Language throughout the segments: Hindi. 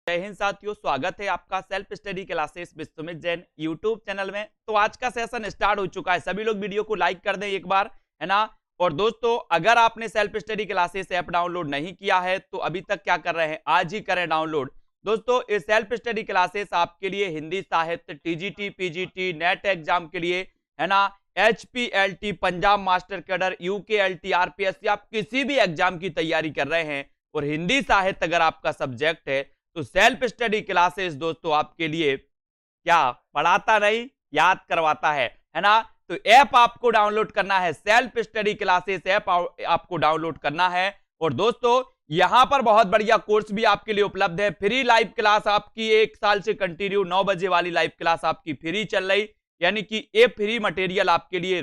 जय हिंद साथियों, स्वागत है आपका self study classes with Sumit Jain YouTube channel में। तो आज का सेशन स्टार्ट हो चुका है। सभी लोग वीडियो को लाइक कर दें एक बार, है ना। और दोस्तों, अगर आपने self study classes app download नहीं किया है तो अभी तक क्या कर रहे हैं, आज ही करें डाउनलोड। दोस्तों, इस सेल्फ स्टडी क्लासेस आपके लिए हिंदी साहित्य, टीजीटी, पीजीटी, नेट एग्जाम के लिए, है ना, एचपीएलटी, पंजाब मास्टर कैडर, यूकेएलटी, आरपीएससी, आप किसी भी एग्जाम की तैयारी कर रहे हैं और हिंदी साहित्य अगर आपका सब्जेक्ट है तो सेल्फ स्टडी क्लासेस दोस्तों आपके लिए क्या पढ़ाता नहीं, याद करवाता है ना। तो ऐप आपको डाउनलोड करना है, सेल्फ स्टडी क्लासेस ऐप आपको डाउनलोड करना है। और दोस्तों, यहां पर बहुत बढ़िया कोर्स भी आपके लिए उपलब्ध है। फ्री लाइव क्लास आपकी 1 साल से कंटिन्यू 9 बजे वाली लाइव क्लास आपकी फ्री चल रही, यानी कि ये फ्री मटेरियल आपके लिए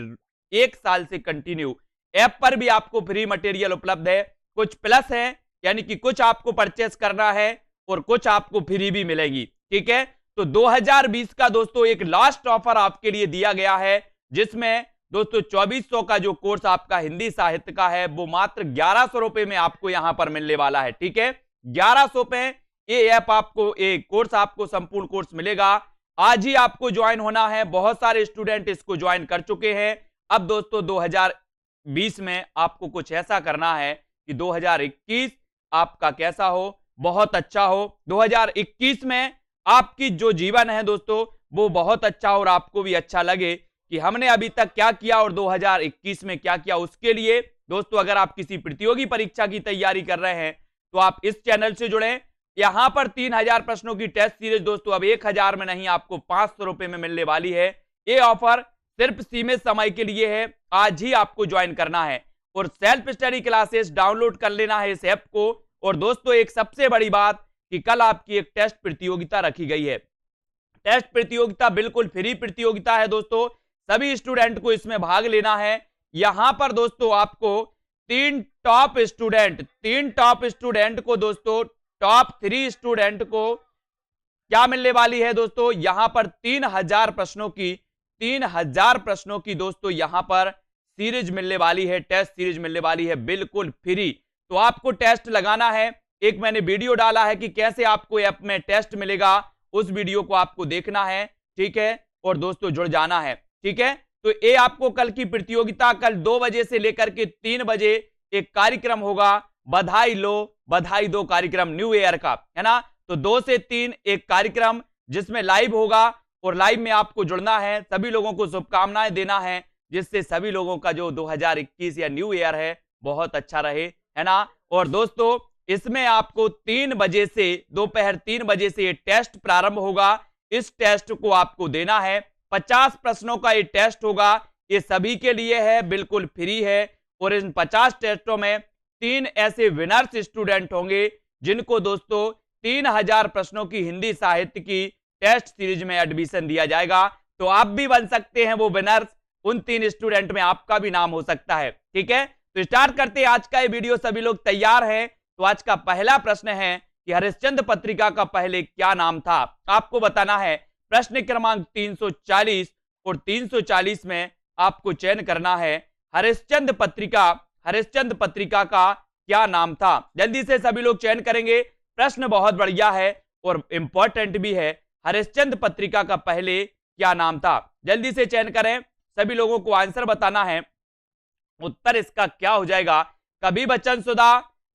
1 साल से कंटिन्यू। ऐप पर भी आपको फ्री मटेरियल उपलब्ध है। कुछ प्लस है, यानी कि कुछ आपको परचेस करना है और कुछ आपको फ्री भी मिलेगी, ठीक है। तो 2020 का दोस्तों एक लास्ट ऑफर आपके लिए दिया गया है, जिसमें दोस्तों 2400 का जो कोर्स आपका हिंदी साहित्य का है वो मात्र 1100 रुपए में आपको यहां पर मिलने वाला है, ठीक है। 1100 पे ये ऐप आपको, एक कोर्स आपको संपूर्ण कोर्स मिलेगा। आज ही आपको ज्वाइन होना है। बहुत सारे स्टूडेंट इसको ज्वाइन कर चुके हैं। अब दोस्तों 2020 में आपको कुछ ऐसा करना है कि 2021 आपका कैसा हो, बहुत अच्छा हो। 2021 में आपकी जो जीवन है दोस्तों वो बहुत अच्छा हो और आपको भी अच्छा लगे कि हमने अभी तक क्या किया और 2021 में क्या किया। उसके लिए दोस्तों, अगर आप किसी प्रतियोगी परीक्षा की तैयारी कर रहे हैं तो आप इस चैनल से जुड़ें। यहां पर 3000 प्रश्नों की टेस्ट सीरीज दोस्तों अब 1000 में नहीं, आपको 500 रुपए में मिलने वाली है। ये ऑफर सिर्फ सीमित समय के लिए है। आज ही आपको ज्वाइन करना है और सेल्फ स्टडी क्लासेस डाउनलोड कर लेना है इस ऐप को। और दोस्तों, एक सबसे बड़ी बात कि कल आपकी एक टेस्ट प्रतियोगिता रखी गई है। टेस्ट प्रतियोगिता बिल्कुल फ्री प्रतियोगिता है दोस्तों, सभी स्टूडेंट को इसमें भाग लेना है। यहां पर दोस्तों आपको 3 टॉप स्टूडेंट को दोस्तों, टॉप 3 स्टूडेंट को क्या मिलने वाली है दोस्तों, यहां पर 3000 प्रश्नों की दोस्तों यहां पर सीरीज मिलने वाली है, टेस्ट सीरीज मिलने वाली है बिल्कुल फ्री। तो आपको टेस्ट लगाना है। एक मैंने वीडियो डाला है कि कैसे आपको ऐप में टेस्ट मिलेगा, उस वीडियो को आपको देखना है, ठीक है। और दोस्तों जुड़ जाना है, ठीक है। तो ये आपको कल की प्रतियोगिता, कल 2 बजे से लेकर के 3 बजे एक कार्यक्रम होगा, बधाई लो बधाई दो कार्यक्रम न्यू ईयर का, है ना। तो 2 से 3 एक कार्यक्रम जिसमें लाइव होगा और लाइव में आपको जुड़ना है, सभी लोगों को शुभकामनाएं देना है, जिससे सभी लोगों का जो 2021 या न्यू ईयर है बहुत अच्छा रहे, है ना। और दोस्तों, इसमें आपको 3 बजे से, दोपहर 3 बजे से ये टेस्ट प्रारंभ होगा। इस टेस्ट को आपको देना है। 50 प्रश्नों का ये टेस्ट होगा। ये सभी के लिए है, बिल्कुल फ्री है। और इन 50 टेस्टों में 3 ऐसे विनर्स स्टूडेंट होंगे जिनको दोस्तों 3000 प्रश्नों की हिंदी साहित्य की टेस्ट सीरीज में एडमिशन दिया जाएगा। तो आप भी बन सकते हैं वो विनर्स। उन 3 स्टूडेंट में आपका भी नाम हो सकता है, ठीक है। तो स्टार्ट करते हैं आज का ये वीडियो। सभी लोग तैयार हैं? तो आज का पहला प्रश्न है कि हरिश्चंद्र पत्रिका का पहले क्या नाम था। आपको बताना है। प्रश्न क्रमांक 340 और 340 में आपको चयन करना है हरिश्चंद्र पत्रिका का क्या नाम था। जल्दी से सभी लोग चयन करेंगे। प्रश्न बहुत बढ़िया है और इंपॉर्टेंट भी है। हरिश्चंद्र पत्रिका का पहले क्या नाम था, जल्दी से चयन करें। सभी लोगों को आंसर बताना है। उत्तर इसका क्या हो जाएगा? कवि बचन सुधा,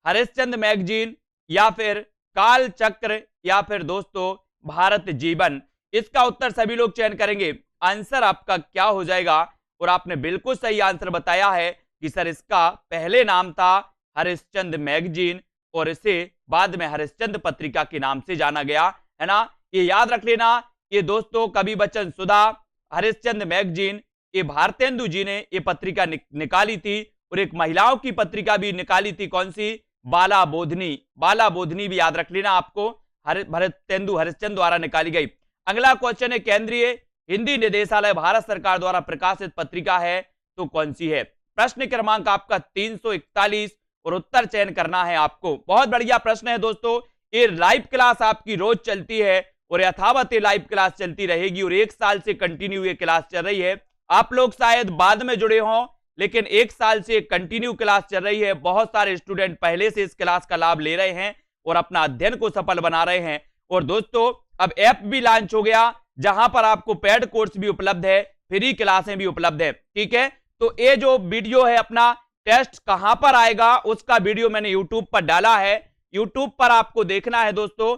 हरिश्चंद्र मैगजीन, या फिर काल चक्र, या फिर दोस्तों भारत जीवन। इसका उत्तर सभी लोग चयन करेंगे। आंसर आपका क्या हो जाएगा? और आपने बिल्कुल सही आंसर बताया है कि सर इसका पहले नाम था हरिश्चंद्र मैगजीन और इसे बाद में हरिश्चंद्र पत्रिका के नाम से जाना गया, है ना। ये याद रख लेना। ये दोस्तों कवि बचन सुधा, हरिश्चंद्र मैगजीन, ये भारतेंदु जी ने ये पत्रिका निकाली थी। और एक महिलाओं की पत्रिका भी निकाली थी, कौन सी? बाला बोधनी भी याद रख लेना आपको, भारतेंदु हरिश्चंद्र द्वारा निकाली गई। अगला क्वेश्चन है, केंद्रीय हिंदी निदेशालय भारत सरकार द्वारा प्रकाशित पत्रिका है तो कौन सी है? प्रश्न क्रमांक आपका 341 और उत्तर चयन करना है आपको। बहुत बढ़िया प्रश्न है दोस्तों। ये लाइव क्लास आपकी रोज चलती है और यथावत लाइव क्लास चलती रहेगी और 1 साल से कंटिन्यू ये क्लास चल रही है। आप लोग शायद बाद में जुड़े हों, लेकिन 1 साल से कंटिन्यू क्लास चल रही है। बहुत सारे स्टूडेंट पहले से इस क्लास का लाभ ले रहे हैं और अपना अध्ययन को सफल बना रहे हैं। और दोस्तों अब ऐप भी लॉन्च हो गया, जहां पर आपको पेड कोर्स भी उपलब्ध है, फ्री क्लासें भी उपलब्ध है। ठीक है, तो ये जो वीडियो है अपना टेस्ट कहां पर आएगा उसका वीडियो मैंने यूट्यूब पर डाला है, यूट्यूब पर आपको देखना है दोस्तों,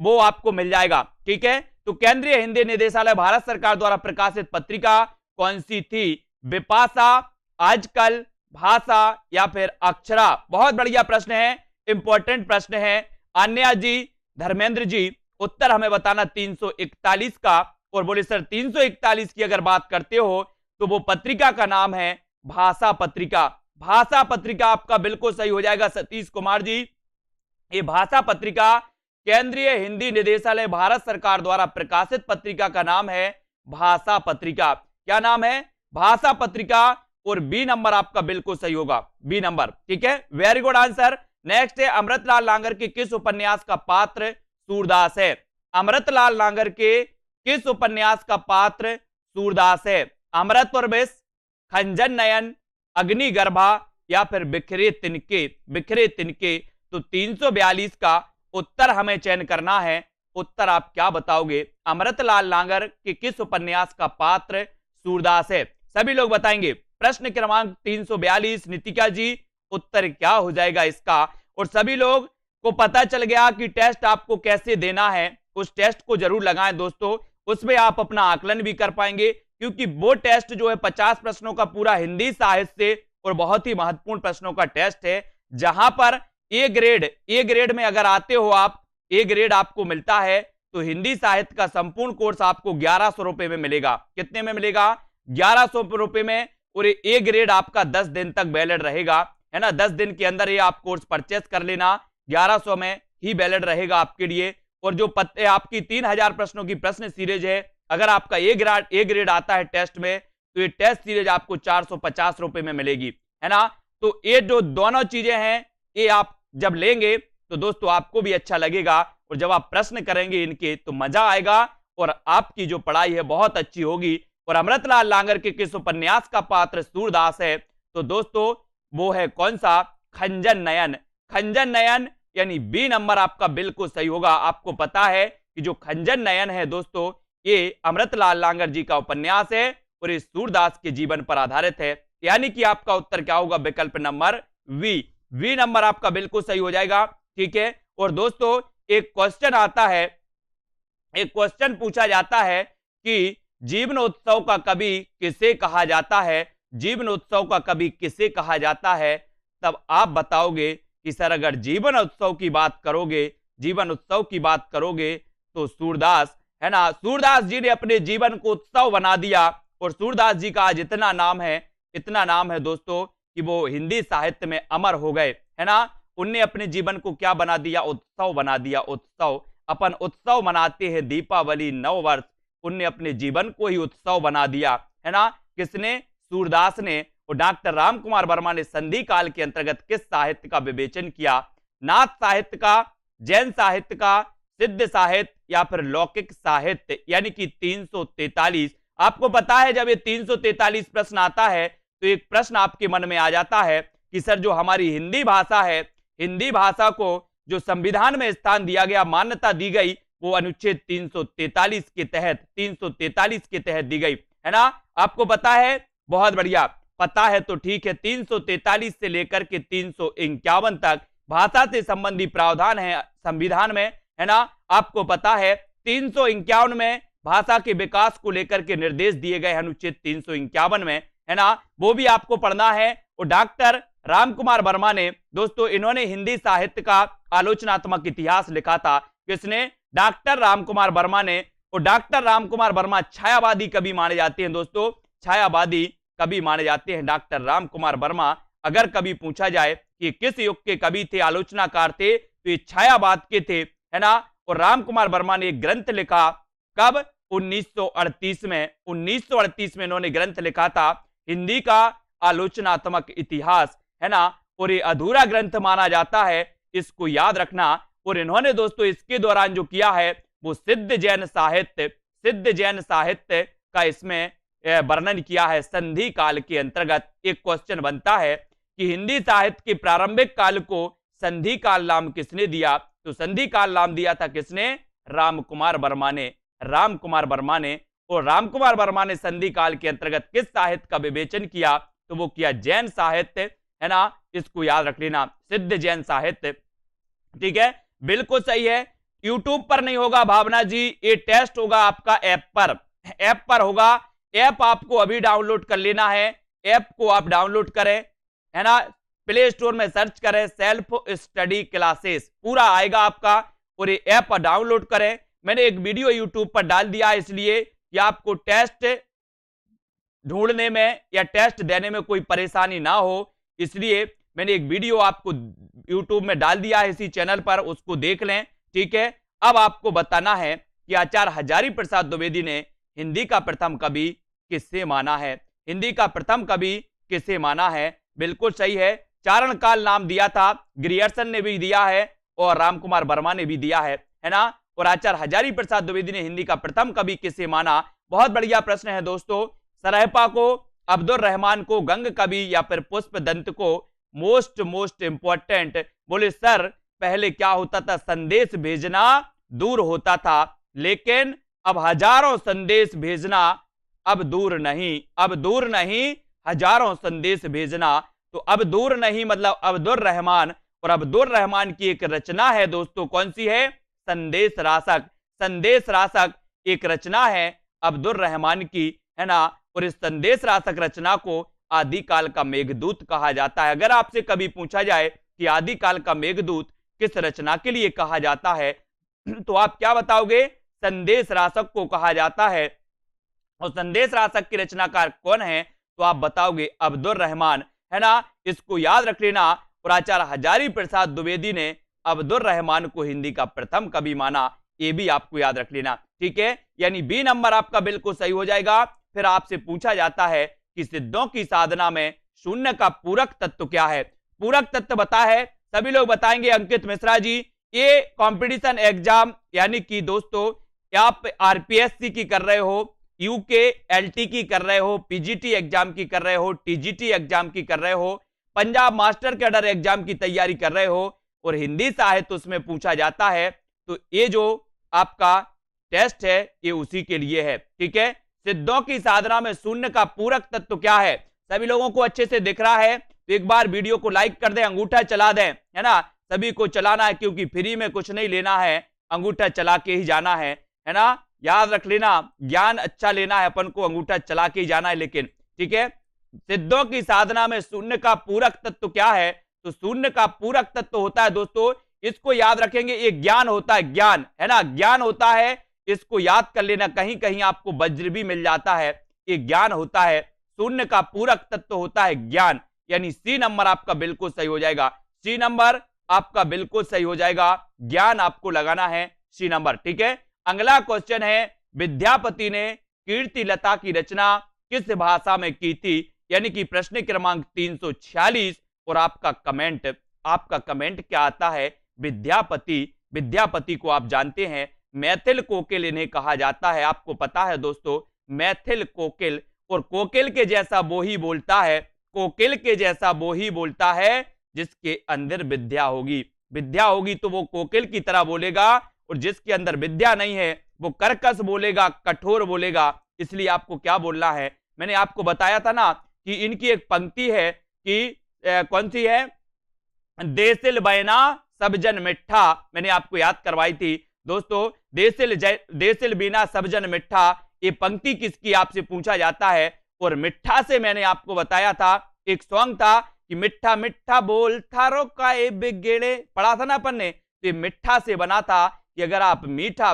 वो आपको मिल जाएगा। ठीक है, तो केंद्रीय हिंदी निदेशालय भारत सरकार द्वारा प्रकाशित पत्रिका कौन सी थी? बिपाशा, आजकल, भाषा या फिर अक्षरा? बहुत बढ़िया प्रश्न है, इंपॉर्टेंट प्रश्न है। अन्या जी, धर्मेंद्र जी, उत्तर हमें बताना 341 का। और बोले सर 341 की अगर बात करते हो तो वो पत्रिका का नाम है भाषा पत्रिका। भाषा पत्रिका आपका बिल्कुल सही हो जाएगा सतीश कुमार जी। ये भाषा पत्रिका केंद्रीय हिंदी निदेशालय भारत सरकार द्वारा प्रकाशित पत्रिका का नाम है भाषा पत्रिका। क्या नाम है? भाषा पत्रिका। और बी नंबर आपका बिल्कुल सही होगा, बी नंबर। ठीक है, वेरी गुड आंसर। नेक्स्ट है, अमृतलाल लांगर के किस उपन्यास का पात्र सूरदास है? अमृतलाल लांगर के किस उपन्यास का पात्र सूरदास है? अमृत और विष, खंजन नयन, अग्निगर्भा या फिर बिखरे तिनके? बिखरे तिनके। तो 342 का उत्तर हमें चयन करना है। उत्तर आप क्या बताओगे? अमृतलाल लांगर के किस उपन्यास का पात्र सूरदास है? सभी लोग बताएंगे। प्रश्न क्रमांक 342, नितिका जी उत्तर क्या हो जाएगा इसका? और सभी लोग को पता चल गया कि टेस्ट आपको कैसे देना है, उस टेस्ट को जरूर लगाएं दोस्तों, उसमें आप अपना आकलन भी कर पाएंगे, क्योंकि वो टेस्ट जो है 50 प्रश्नों का पूरा हिंदी साहित्य से और बहुत ही महत्वपूर्ण प्रश्नों का टेस्ट है, जहां पर ए ग्रेड में अगर आते हो आप, ए ग्रेड आपको मिलता है तो हिंदी साहित्य का संपूर्ण कोर्स आपको 1100 रुपए में मिलेगा। कितने में मिलेगा? 1100 रुपए में। और ए ग्रेड आपका 10 दिन तक वैलिड रहेगा, है ना। 10 दिन के अंदर ये आप कोर्स परचेस कर लेना, 1100 में ही वैलिड रहेगा आपके लिए। और जो आपकी 3000 प्रश्नों की प्रश्न सीरीज है, अगर आपका ए ग्रेड आता है टेस्ट में, तो ये टेस्ट सीरीज आपको 450 रुपए में मिलेगी, है ना। तो ये जो दोनों चीजें हैं, ये आप जब लेंगे तो दोस्तों आपको भी अच्छा लगेगा, और जब आप प्रश्न करेंगे इनके तो मजा आएगा, और आपकी जो पढ़ाई है बहुत अच्छी होगी। और अमृतलाल लांगर के किस उपन्यास का पात्र सूरदास है? तो दोस्तों वो है कौन सा? खंजन नयन। खंजन नयन यानी बी नंबर आपका बिल्कुल सही होगा। आपको पता है कि जो खंजन नयन है दोस्तों, ये अमृतलाल लांगर जी का उपन्यास है और ये सूरदास के जीवन पर आधारित है, यानी कि आपका उत्तर क्या होगा? विकल्प नंबर वी नंबर आपका बिल्कुल सही हो जाएगा। ठीक है, और दोस्तों एक क्वेश्चन आता है, एक क्वेश्चन पूछा जाता है कि जीवनोत्सव का कवि किसे कहा जाता है? जीवनोत्सव का कवि किसे कहा जाता है? तब आप बताओगे कि सर अगर जीवन उत्सव की बात करोगे, जीवन उत्सव की बात करोगे तो सूरदास, है ना। सूरदास जी ने अपने जीवन को उत्सव बना दिया, और सूरदास जी का आज इतना नाम है दोस्तों कि वो हिंदी साहित्य में अमर हो गए, है ना। उनने अपने जीवन को क्या बना दिया? उत्सव बना दिया। उत्सव, अपन उत्सव मनाते हैं दीपावली नव वर्ष, उनने अपने जीवन को ही उत्सव बना दिया, है ना। किसने? सूरदास ने। और डॉक्टर रामकुमार वर्मा ने संधि काल के अंतर्गत किस साहित्य का विवेचन किया? नाथ साहित्य का, जैन साहित्य का, सिद्ध साहित्य या फिर लौकिक साहित्य? यानी कि 343। आपको पता है जब ये 343 प्रश्न आता है तो एक प्रश्न आपके मन में आ जाता है कि सर जो हमारी हिंदी भाषा है, हिंदी भाषा को जो संविधान में स्थान दिया गया, मान्यता दी गई, वो अनुच्छेद 343 के तहत दी गई, है ना। आपको पता है? बहुत बढ़िया, पता है तो ठीक है। 343 से लेकर के 351 तक भाषा से संबंधी प्रावधान है संविधान में, है ना। आपको पता है 351 में भाषा के विकास को लेकर के निर्देश दिए गए अनुच्छेद 351 में, है ना। वो भी आपको पढ़ना है। और डॉक्टर रामकुमार वर्मा ने दोस्तों, इन्होंने हिंदी साहित्य का आलोचनात्मक इतिहास लिखा था। किसने? डॉक्टर रामकुमार वर्मा ने। और डॉक्टर रामकुमार वर्मा छायावादी कवि माने जाते हैं दोस्तों, छायावादी कवि माने जाते हैं डॉक्टर रामकुमार वर्मा। अगर कभी पूछा जाए कि किस युग के कवि थे, आलोचनाकार थे, तो ये छायावाद के थे, है ना। और रामकुमार वर्मा ने एक ग्रंथ लिखा, कब? 1938 में। 1938 में इन्होंने ग्रंथ लिखा था हिंदी का आलोचनात्मक इतिहास, है ना। और ये अधूरा ग्रंथ माना जाता है, इसको याद रखना। और इन्होंने दोस्तों इसके दौरान जो किया है वो सिद्ध जैन साहित्य का इसमें वर्णन किया है। संधि काल के अंतर्गत एक क्वेश्चन बनता है कि हिंदी साहित्य के प्रारंभिक काल को संधि काल नाम किसने दिया? तो संधि काल नाम दिया था किसने? राम कुमार वर्मा ने। और राम कुमार वर्मा ने संधि काल के अंतर्गत किस साहित्य का विवेचन किया? तो वो किया जैन साहित्य, है ना, इसको याद रख लेना, सिद्ध जैन साहित्य। ठीक है, बिल्कुल सही है। यूट्यूब पर नहीं होगा भावना जी, ये टेस्ट होगा आपका ऐप पर होगा। ऐप आपको अभी डाउनलोड कर लेना है, ऐप को आप डाउनलोड करें, है ना, प्ले स्टोर में सर्च करें सेल्फ स्टडी क्लासेस, पूरा आएगा आपका, और ये ऐप डाउनलोड करें। मैंने एक वीडियो यूट्यूब पर डाल दिया है इसलिए कि आपको टेस्ट ढूंढने में या टेस्ट देने में कोई परेशानी ना हो, इसलिए मैंने एक वीडियो आपको यूट्यूब में डाल दिया है इसी चैनल पर, उसको देख लें। ठीक है, अब आपको बताना है कि आचार्य हजारी प्रसाद द्विवेदी ने हिंदी का प्रथम कवि किसे माना है? हिंदी का प्रथम कवि किसे माना है? बिल्कुल सही है, चारण काल नाम दिया था, ग्रियर्सन ने भी दिया है और राम कुमार वर्मा ने भी दिया है ना। और आचार्य हजारी प्रसाद द्विवेदी ने हिंदी का प्रथम कवि किसे माना? बहुत बढ़िया प्रश्न है दोस्तों। सरहपा को, अब्दुल रहमान को, गंग कवि या फिर पुष्पदंत को? Most important. बोले सर पहले क्या होता था? संदेश भेजना दूर होता था, लेकिन अब हजारों संदेश भेजना अब दूर नहीं, हजारों संदेश भेजना। तो अब दूर नहीं मतलब अब्दुल रहमान, और अब्दुल रहमान की एक रचना है दोस्तों, कौन सी है? संदेश रासक एक रचना है अब्दुल रहमान की, है ना। और इस संदेश रासक रचना को आदिकाल का मेघदूत कहा जाता है। अगर आपसे कभी पूछा जाए कि आदिकाल का मेघदूत किस रचना के लिए कहा जाता है, तो आप क्या बताओगे? संदेश रासक को कहा जाता है। और संदेश रासक की रचनाकार कौन है? तो आप बताओगे अब्दुल रहमान, है ना, इसको याद रख लेना। और आचार्य हजारी प्रसाद द्विवेदी ने अब्दुल रहमान को हिंदी का प्रथम कवि माना, ये भी आपको याद रख लेना। ठीक है, यानी बी नंबर आपका बिल्कुल सही हो जाएगा। फिर आपसे पूछा जाता है कि सिद्धों की साधना में शून्य का पूरक तत्व क्या है? पूरक तत्व बता है, सभी लोग बताएंगे। अंकित मिश्रा जी, ये कंपटीशन एग्जाम यानी कि दोस्तों आप आरपीएससी की कर रहे हो, यूके एलटी की कर रहे हो, पीजीटी एग्जाम की कर रहे हो, टीजीटी एग्जाम की कर रहे हो, पंजाब मास्टर कैडर एग्जाम की तैयारी कर रहे हो, और हिंदी साहित्य उसमें पूछा जाता है, तो ये जो आपका टेस्ट है ये उसी के लिए है। ठीक है, सिद्धों की साधना में शून्य का पूरक तत्व क्या है? सभी लोगों को अच्छे से दिख रहा है तो एक बार वीडियो को लाइक कर दें, अंगूठा चला दें, है ना, सभी को चलाना है क्योंकि फ्री में कुछ नहीं लेना है, अंगूठा चला के ही जाना है ना, याद रख लेना, ज्ञान अच्छा लेना है अपन को, अंगूठा चला के ही जाना है। लेकिन ठीक है, सिद्धों की साधना में शून्य का पूरक तत्व क्या है? तो शून्य का पूरक तत्व होता है दोस्तों, इसको याद रखेंगे, ये ज्ञान होता है, ज्ञान, है ना, ज्ञान होता है, इसको याद कर लेना, कहीं कहीं आपको वज्र भी मिल जाता है, ये ज्ञान होता है। शून्य का पूरक तत्व होता है ज्ञान, यानी सी नंबर आपका बिल्कुल सही हो जाएगा, सी नंबर आपका बिल्कुल सही हो जाएगा, ज्ञान आपको लगाना है सी नंबर। ठीक है, अगला क्वेश्चन है, विद्यापति ने कीर्तिलता की रचना किस भाषा में की थी? यानी कि प्रश्न क्रमांक 346, और आपका कमेंट क्या आता है? विद्यापति को आप जानते हैं मैथिल कोकिल इन्हें कहा जाता है, आपको पता है दोस्तों, मैथिल कोकिल। और कोकिल के जैसा वो ही बोलता है, कोकिल के जैसा वो ही बोलता है जिसके अंदर विद्या होगी तो वो कोकिल की तरह बोलेगा, और जिसके अंदर विद्या नहीं है वो कर्कश बोलेगा, कठोर बोलेगा। इसलिए आपको क्या बोलना है? मैंने आपको बताया था ना कि इनकी एक पंक्ति है कि कौन सी है? देसिल बैना सब जन मिठा, मैंने आपको याद करवाई थी दोस्तों, देसिल बिना सब जन मिठा, ये पंक्ति किसकी आपसे पूछा जाता है। और मिठा से मैंने आपको बताया था, एक सॉन्ग था कि मिठा मिठा बोल थारो काए बिगड़े, पढ़ा था ना अपन ने, तो ये मिठा से बना था कि अगर आप मीठा,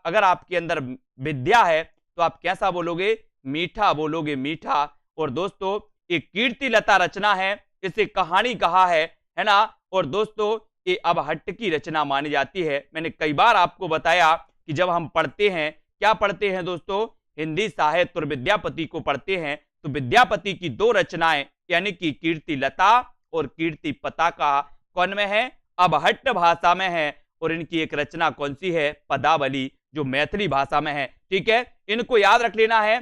अगर आपके अंदर विद्या है तो आप कैसा बोलोगे? मीठा बोलोगे, मीठा। और दोस्तों एक कीर्तिलता रचना है, इसे कहानी कहा है ना, और दोस्तों ये अबहट्ट की रचना मानी जाती है। मैंने कई बार आपको बताया कि जब हम पढ़ते हैं, क्या पढ़ते हैं दोस्तों? हिंदी साहित्य और विद्यापति को पढ़ते हैं, तो विद्यापति की दो रचनाएं यानी कि कीर्तिलता और कीर्ति पताका कौन में है? अबहट्ट भाषा में है। और इनकी एक रचना कौन सी है? पदावली, जो मैथिली भाषा में है। ठीक है, इनको याद रख लेना है।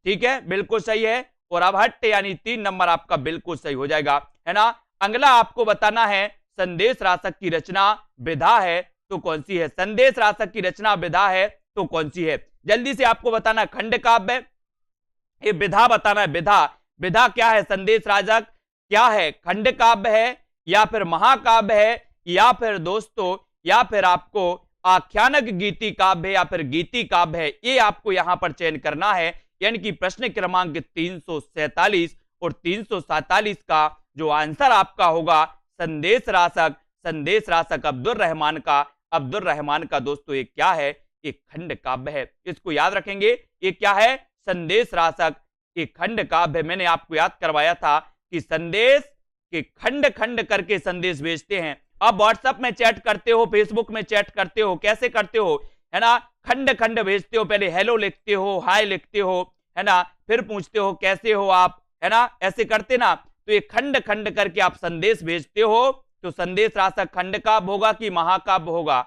ठीक है, बिल्कुल सही है। और अबहट्ट यानी 3 नंबर आपका बिल्कुल सही हो जाएगा, है ना। अगला आपको बताना है, संदेश रासक की रचना विधा है, तो कौन सी है? संदेश रासक की रचना विधा है तो कौन सी है? जल्दी से आपको बताना। खंड काव्य, ये विधा बताना है। विधा, विधा क्या है? संदेश रासक क्या है? खंड काव्य है या फिर महाकाव्य है या फिर दोस्तों या फिर आपको आख्यानक गीति काव्य या फिर गीति काव्य है? ये आपको यहां पर चयन करना है। यानी कि प्रश्न क्रमांक 347 और 347 का जो आंसर आपका होगा संदेश रासक, संदेश रासक अब्दुल रहमान का दोस्तों ये क्या है? एक खंड काव्य है। इसको याद रखेंगे, ये क्या है? संदेश रासक एक खंड काव्य। मैंने आपको याद करवाया था कि संदेश के खंड खंड करके संदेश भेजते हैं। अब व्हाट्सएप में चैट करते हो, फेसबुक में चैट करते हो, कैसे करते हो? है ना, खंड खंड भेजते हो। पहले हेलो लिखते हो, हाय लिखते हो, है ना, फिर पूछते हो कैसे हो आप, है ना, ऐसे करते ना। तो ये खंड खंड करके आप संदेश भेजते हो। तो संदेश रासक खंड काव्य होगा कि महाकाव्य होगा?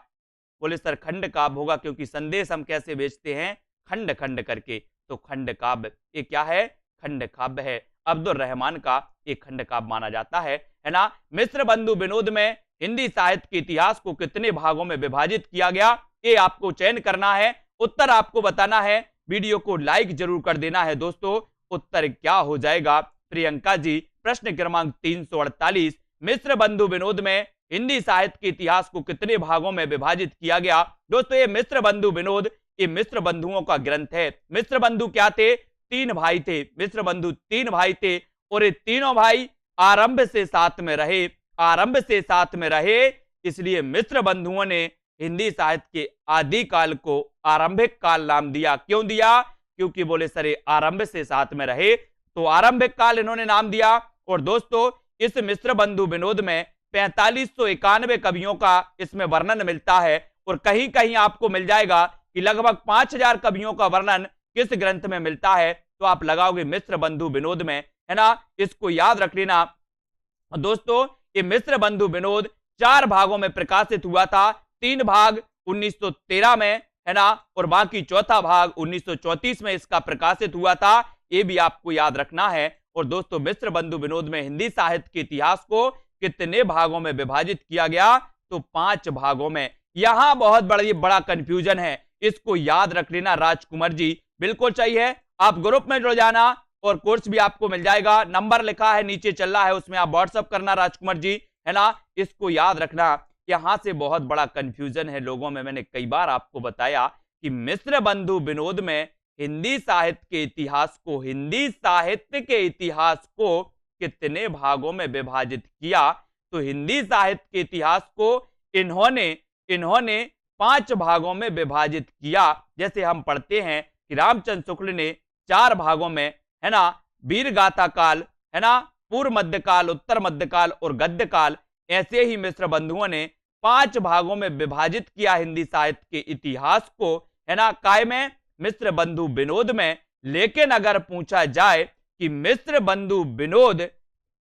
बोले सर खंड काव्य होगा, क्योंकि संदेश हम कैसे भेजते हैं? खंड खंड करके। तो खंड काव्य ये क्या है? खंड काव्य है। अब्दुल रहमान का एक खंड काव्य माना जाता है ना। मिस्र बंधु विनोद में हिंदी साहित्य के इतिहास को कितने भागों में विभाजित किया गया? ये आपको चयन करना है, उत्तर आपको बताना है। वीडियो को लाइक जरूर कर देना है दोस्तों। उत्तर क्या हो जाएगा प्रियंका जी? प्रश्न क्रमांक 348, मिस्र बंधु विनोद में हिंदी साहित्य के इतिहास को कितने भागों में विभाजित किया गया? दोस्तों ये मिस्र बंधु विनोद, ये मिस्र बंधुओं का ग्रंथ है। मिस्र बंधु क्या थे? 3 भाई थे। मिस्र बंधु 3 भाई थे और ये तीनों भाई आरंभ से साथ में रहे, आरंभ से साथ में रहे। इसलिए मिस्र बंधुओं ने हिंदी साहित्य के आदि काल को आरंभिक काल नाम दिया। क्यों दिया? क्योंकि बोले सर आरंभ से साथ में रहे, तो आरंभिक काल इन्होंने नाम दिया। और दोस्तों इस मिस्र बंधु विनोद में 4591 कवियों का इसमें वर्णन मिलता है और कहीं कहीं आपको मिल जाएगा कि लगभग 5000 कवियों का वर्णन किस ग्रंथ में मिलता है? तो आप लगाओगे मिस्र बंधु विनोद में, है ना। इसको याद रख लेना दोस्तों। ये मिस्र बंधु विनोद 4 भागों में प्रकाशित हुआ था। 3 भाग 1913 में, है ना, और बाकी चौथा भाग 1934 में इसका प्रकाशित हुआ था। ये भी आपको याद रखना है। और दोस्तों मिस्र बंधु विनोद में हिंदी साहित्य के इतिहास को कितने भागों में विभाजित किया गया? तो 5 भागों में। यहां बहुत बड़ा कंफ्यूजन है, इसको याद रख लेना राजकुमार जी। बिल्कुल चाहिए, आप ग्रुप में जुड़ जाना और कोर्स भी आपको मिल जाएगा। नंबर लिखा है नीचे चल रहा है, उसमें आप व्हाट्सअप करना राजकुमार जी, है ना। इसको याद रखना, यहां से बहुत बड़ा कंफ्यूजन है लोगों में। मैंने कई बार आपको बताया कि मिस्र बंधु विनोद में हिंदी साहित्य के इतिहास को, हिंदी साहित्य के इतिहास को कितने भागों में विभाजित किया? तो हिंदी साहित्य के इतिहास को इन्होंने 5 भागों में विभाजित किया। जैसे हम पढ़ते हैं कि रामचंद्र शुक्ल ने 4 भागों में, है ना, वीर गाथा काल, है ना, पूर्व मध्यकाल, उत्तर मध्यकाल और गद्य काल, ऐसे ही मिस्र बंधुओं ने 5 भागों में विभाजित किया हिंदी साहित्य के इतिहास को, है ना, काय में? मिस्र बंधु विनोद में। लेकिन अगर पूछा जाए कि मिस्र बंधु विनोद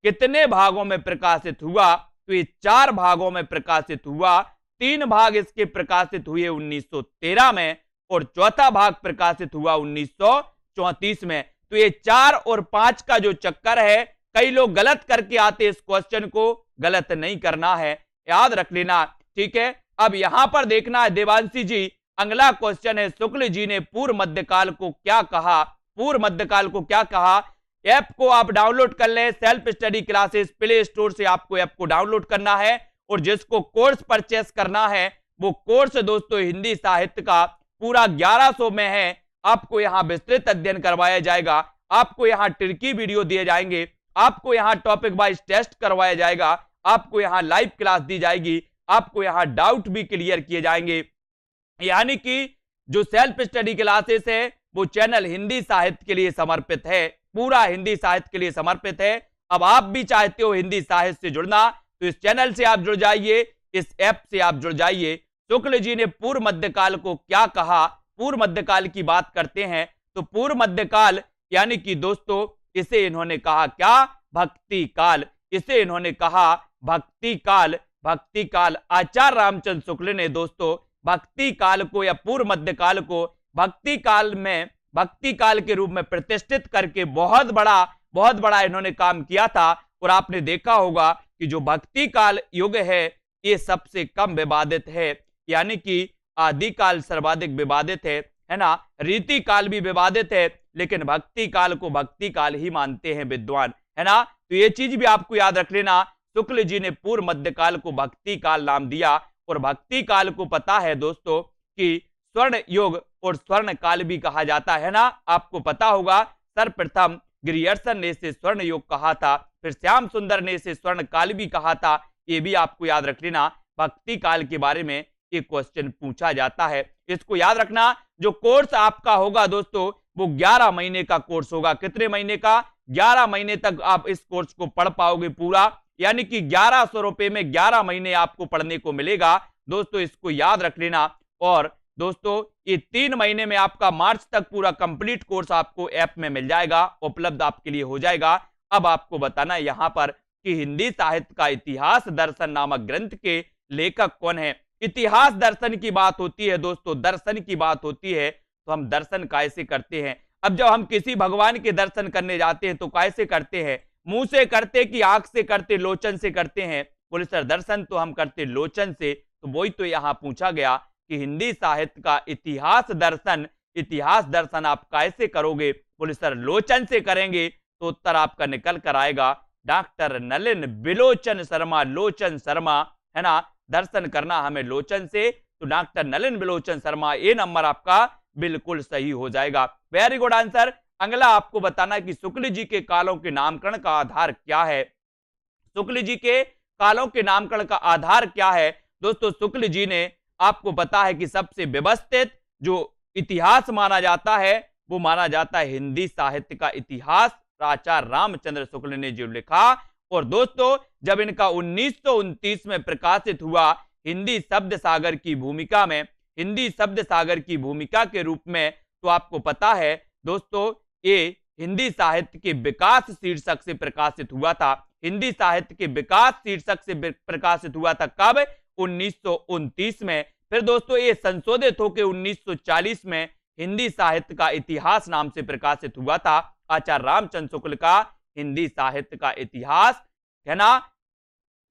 कितने भागों में प्रकाशित हुआ, तो ये 4 भागों में प्रकाशित हुआ। 3 भाग इसके प्रकाशित हुए 1913 में और चौथा भाग प्रकाशित हुआ 1934 में। तो ये 4 और 5 का जो चक्कर है, कई लोग गलत करके आते, इस क्वेश्चन को गलत नहीं करना है, याद रख लेना, ठीक है। अब यहां पर देखना है देवांशी जी, अगला क्वेश्चन है, शुक्ल जी ने पूर्व मध्यकाल को क्या कहा? पूर्व मध्यकाल को क्या कहा? ऐप को आप डाउनलोड कर लें, self study classes play store से आपको ऐप को डाउनलोड करना है। और जिसको कोर्स परचेस करना है, वो कोर्स दोस्तों हिंदी साहित्य का पूरा 1100 में है। आपको यहाँ विस्तृत अध्ययन करवाया जाएगा, आपको यहाँ ट्रिकी वीडियो दिए जाएंगे, आपको यहाँ टॉपिक वाइज टेस्ट करवाया जाएगा, आपको यहाँ लाइव क्लास दी जाएगी, आपको यहाँ डाउट भी क्लियर किए जाएंगे। यानी कि जो सेल्फ स्टडी क्लासेस है वो चैनल हिंदी साहित्य के लिए समर्पित है, पूरा हिंदी साहित्य के लिए समर्पित है। अब आप भी चाहते हो हिंदी साहित्य से जुड़ना, तो इस चैनल से आप जुड़ जाइए, इस ऐप से आप जुड़ जाइए। शुक्ल जी ने पूर्व मध्यकाल को क्या कहा? पूर्व मध्यकाल की बात करते हैं तो पूर्व मध्यकाल यानी कि दोस्तों इसे इन्होंने कहा क्या? भक्ति काल। इसे इन्होंने कहा भक्ति काल। भक्ति काल आचार्य रामचंद्र शुक्ल ने दोस्तों भक्ति काल को या पूर्व मध्यकाल को भक्ति काल में, भक्ति काल के रूप में प्रतिष्ठित करके बहुत बड़ा इन्होंने काम किया था। और आपने देखा होगा कि जो भक्ति काल युग है ये सबसे कम विवादित है, यानी कि आदिकाल सर्वाधिक विवादित है ना। रीति काल भी विवादित है, लेकिन भक्ति काल को भक्ति काल ही मानते हैं विद्वान, है ना। तो ये चीज भी आपको याद रख लेना। शुक्ल जी ने पूर्व मध्यकाल को भक्ति काल नाम दिया, और भक्ति काल को पता है दोस्तों कि स्वर्ण युग और स्वर्ण काल भी कहा जाता है ना। आपको पता होगा सर्वप्रथम ग्रियर्सन ने इसे स्वर्ण युग कहा था, फिर श्याम सुंदर ने इसे स्वर्ण काल भी कहा था। ये भी आपको याद रख लेना। भक्ति काल के बारे में एक क्वेश्चन पूछा जाता है, इसको याद रखना। जो कोर्स आपका होगा दोस्तों वो 11 महीने का कोर्स होगा। कितने महीने का? 11 महीने तक आप इस कोर्स को पढ़ पाओगे पूरा, यानी कि 1100 रुपए में 11 महीने आपको पढ़ने को मिलेगा दोस्तों, इसको याद रख लेना। और दोस्तों ये 3 महीने में आपका मार्च तक पूरा कंप्लीट कोर्स आपको ऐप में मिल जाएगा, उपलब्ध आपके लिए हो जाएगा। अब आपको बताना है यहाँ पर कि हिंदी साहित्य का इतिहास दर्शन नामक ग्रंथ के लेखक कौन है। इतिहास दर्शन की बात होती है दोस्तों, दर्शन की बात होती है, तो हम दर्शन कैसे करते हैं? अब जब हम किसी भगवान के दर्शन करने जाते हैं तो कैसे करते हैं? मुंह से करते कि आंख से करते, लोचन से करते हैं? बोले सर दर्शन तो हम करते लोचन से। तो वही तो यहाँ पूछा गया कि हिंदी साहित्य का इतिहास दर्शन आप कैसे करोगे? बोले सर लोचन से करेंगे। तो उत्तर आपका निकल कर आएगा डॉक्टर नलिन बिलोचन शर्मा, लोचन शर्मा, है ना। दर्शन करना हमें लोचन से, तो डॉक्टर नलिन बिलोचन शर्मा, ये नंबर आपका बिल्कुल सही हो जाएगा। Very good answer. अगला आपको बताना कि शुक्ल जी के कालों के नामकरण का आधार क्या है। शुक्ल जी के कालों के नामकरण का आधार क्या है दोस्तों? शुक्ल जी ने, आपको पता है कि सबसे व्यवस्थित जो इतिहास माना जाता है वो माना जाता है हिंदी साहित्य का इतिहास, आचार्य रामचंद्र शुक्ल ने जो लिखा। और दोस्तों जब इनका 1929 में प्रकाशित हुआ हिंदी शब्द सागर की भूमिका में, हिंदी शब्द सागर की भूमिका के रूप में, तो आपको पता है दोस्तों ये हिंदी साहित्य के विकास शीर्षक से प्रकाशित हुआ था। हिंदी साहित्य के विकास शीर्षक से प्रकाशित हुआ था कब? 1929 में। फिर दोस्तों ये संशोधित होकर 1940 में हिंदी साहित्य का इतिहास नाम से प्रकाशित हुआ था। आचार्य रामचंद्र शुक्ल का हिंदी साहित्य का इतिहास, है ना,